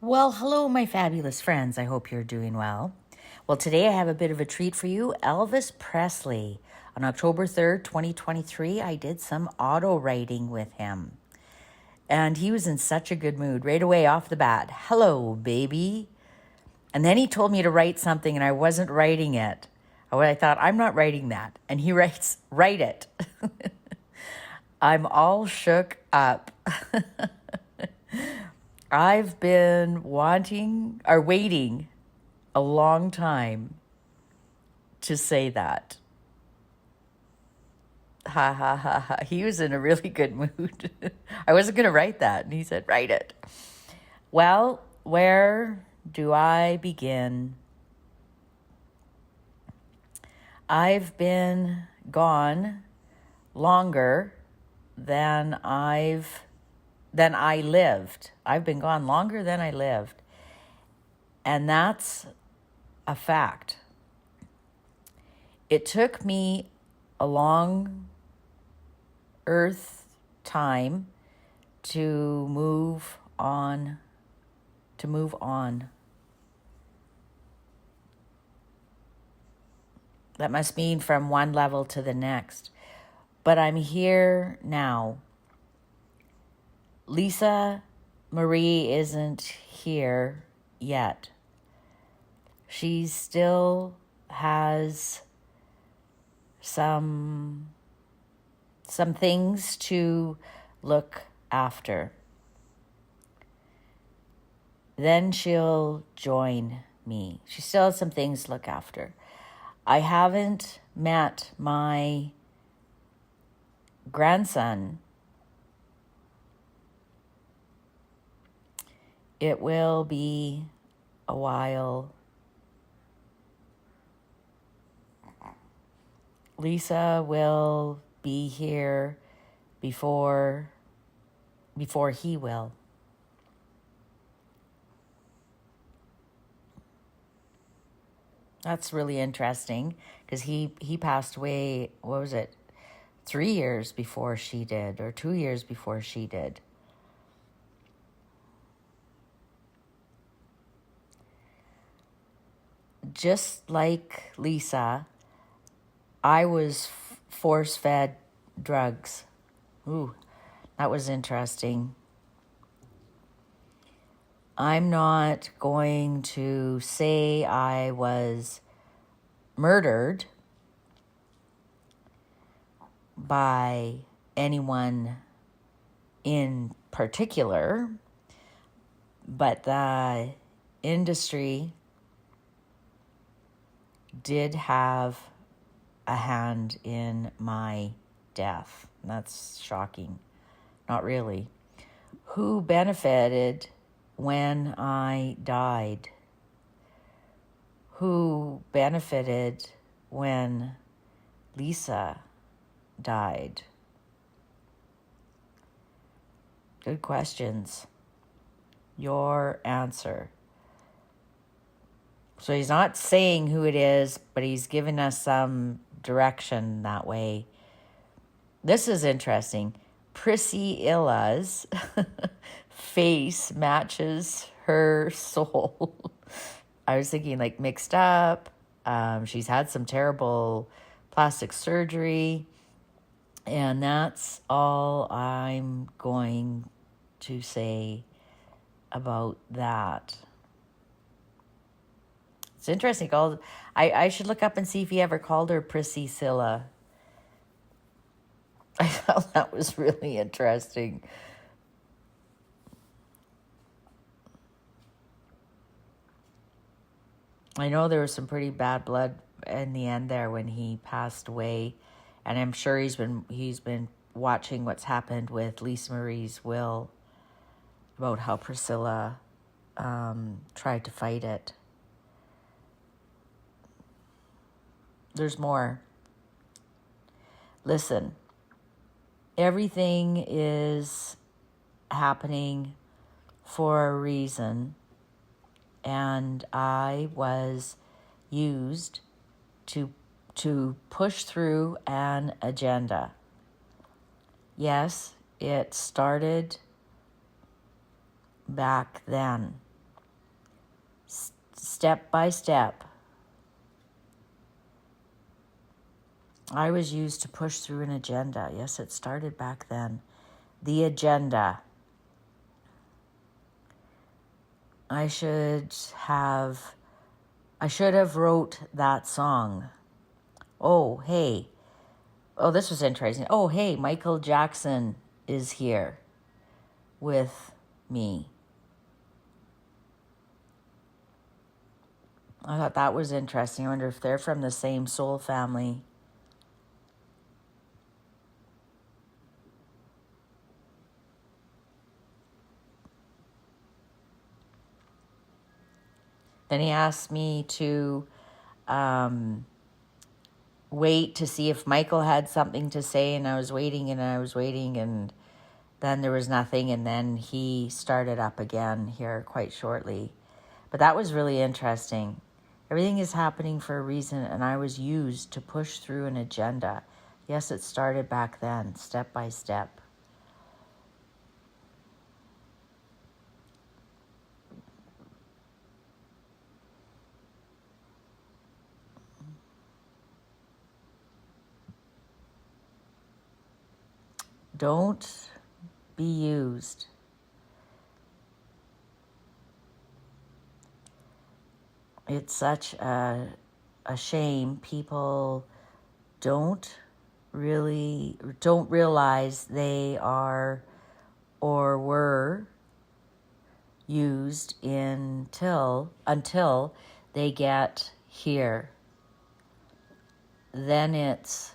Well, hello, my fabulous friends. I hope you're doing well. Well, today I have a bit of a treat for you. Elvis Presley. On October 3rd, 2023, I did some auto writing with him. And he was in such a good mood right away off the bat. Hello, baby. And then he told me to write something and I wasn't writing it. I thought, I'm not writing that. And he writes, write it. I'm all shook up. I've been waiting a long time to say that. Ha ha ha ha. He was in a really good mood. I wasn't going to write that. And he said, write it. Well, where do I begin? I've been gone longer than I lived. I've been gone longer than I lived. And that's a fact. It took me a long earth time to move on. That must mean from one level to the next. But I'm here now. Lisa Marie isn't here yet. She still has some things to look after. Then she'll join me. She still has some things to look after. I haven't met my grandson. It will be a while. Lisa will be here before he will. That's really interesting because he passed away, what was it, 3 years before she did, or 2 years before she did. Just like Lisa, I was force-fed drugs. Ooh, that was interesting. I'm not going to say I was murdered by anyone in particular, but the industry did have a hand in my death. That's shocking. Not really. Who benefited when I died? Who benefited when Lisa died? Good questions. Your answer. So he's not saying who it is, but he's giving us some direction that way. This is interesting. Priscilla's face matches her soul. I was thinking like mixed up. She's had some terrible plastic surgery. And that's all I'm going to say about that. It's interesting. I should look up and see if he ever called her Priscilla. I thought that was really interesting. I know there was some pretty bad blood in the end there when he passed away, and I'm sure he's been watching what's happened with Lisa Marie's will about how Priscilla tried to fight it. There's more. Listen, everything is happening for a reason, and I was used to push through an agenda. Yes, it started back then. step by step. I was used to push through an agenda. Yes, it started back then. The agenda. I should have wrote that song. Oh, hey. Oh, this was interesting. Oh, hey, Michael Jackson is here with me. I thought that was interesting. I wonder if they're from the same soul family. Then he asked me to wait to see if Michael had something to say, and I was waiting, and then there was nothing, and then he started up again here quite shortly. But that was really interesting. Everything is happening for a reason, and I was used to push through an agenda. Yes, it started back then, step by step. Don't be used. It's such a shame. People don't realize they are or were used until they get here. Then it's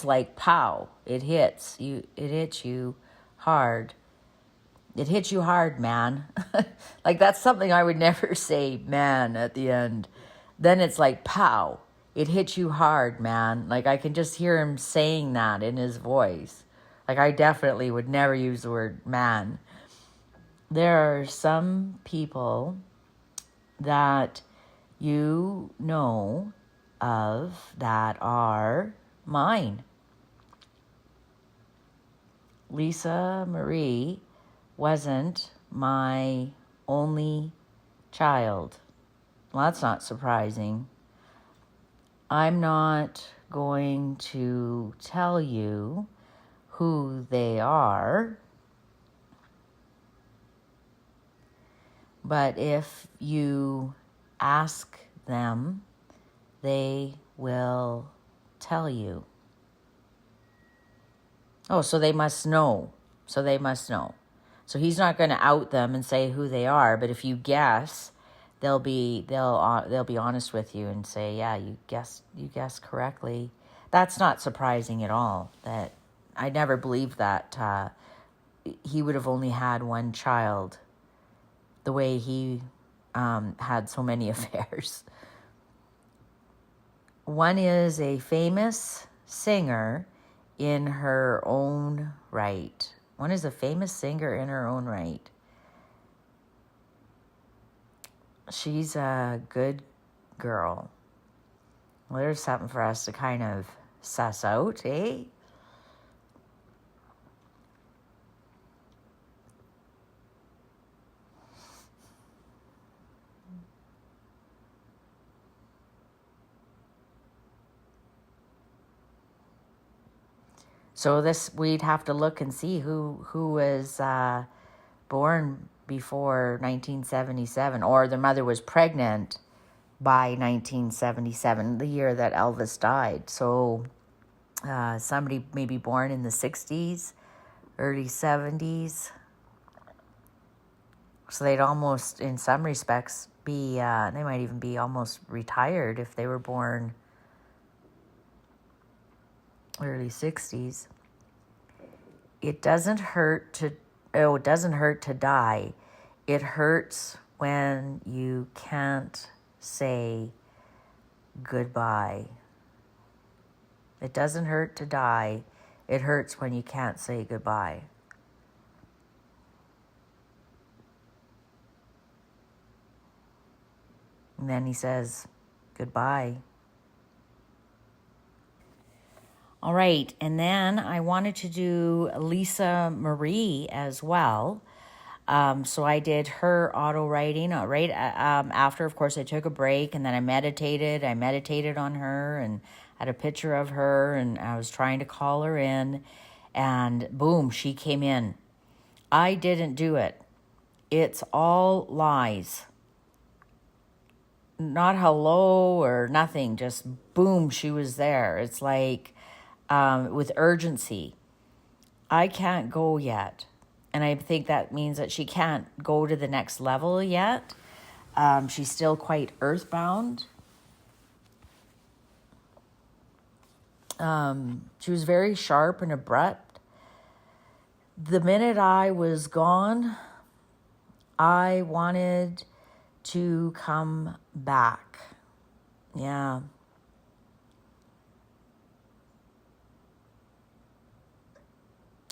like pow, it hits you hard. It hits you hard, man. Like, that's something I would never say, man, at the end. Then it's like, pow, it hits you hard, man. Like, I can just hear him saying that in his voice. Like, I definitely would never use the word man. There are some people that you know of that are mine. Lisa Marie wasn't my only child. Well, that's not surprising. I'm not going to tell you who they are, but if you ask them, they will tell you. Oh, so they must know. So he's not going to out them and say who they are, but if you guess, they'll be honest with you and say, yeah, you guessed correctly. That's not surprising at all. That I never believed that he would have only had one child, the way he had so many affairs. One is a famous singer in her own right. One is a famous singer in her own right. She's a good girl. Well, there's something for us to kind of suss out, eh? So we'd have to look and see who was born before 1977, or their mother was pregnant by 1977, the year that Elvis died. So somebody maybe born in the 60s, early 70s. So they'd almost, in some respects, be, they might even be almost retired if they were born early 60s. It doesn't hurt to die. It hurts when you can't say goodbye. It doesn't hurt to die. It hurts when you can't say goodbye. And then he says, goodbye. All right, and then I wanted to do Lisa Marie as well. So I did her auto writing right after, of course, I took a break, and then I meditated. I meditated on her and had a picture of her, and I was trying to call her in, and boom, she came in. I didn't do it. It's all lies. Not hello or nothing, just boom, she was there. It's like with urgency. I can't go yet. And I think that means that she can't go to the next level yet. She's still quite earthbound. She was very sharp and abrupt. The minute I was gone, I wanted to come back. Yeah.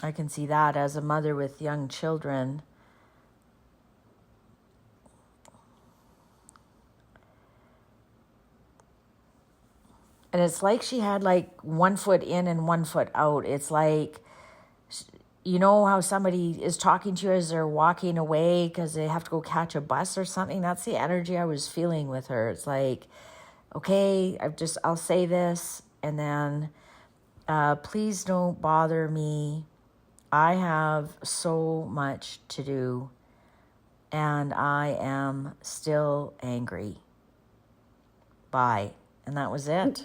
I can see that as a mother with young children. And it's like she had like 1 foot in and 1 foot out. It's like, you know how somebody is talking to you as they're walking away because they have to go catch a bus or something? That's the energy I was feeling with her. It's like, okay, I'll say this, and then please don't bother me. I have so much to do, and I am still angry. Bye. And that was it.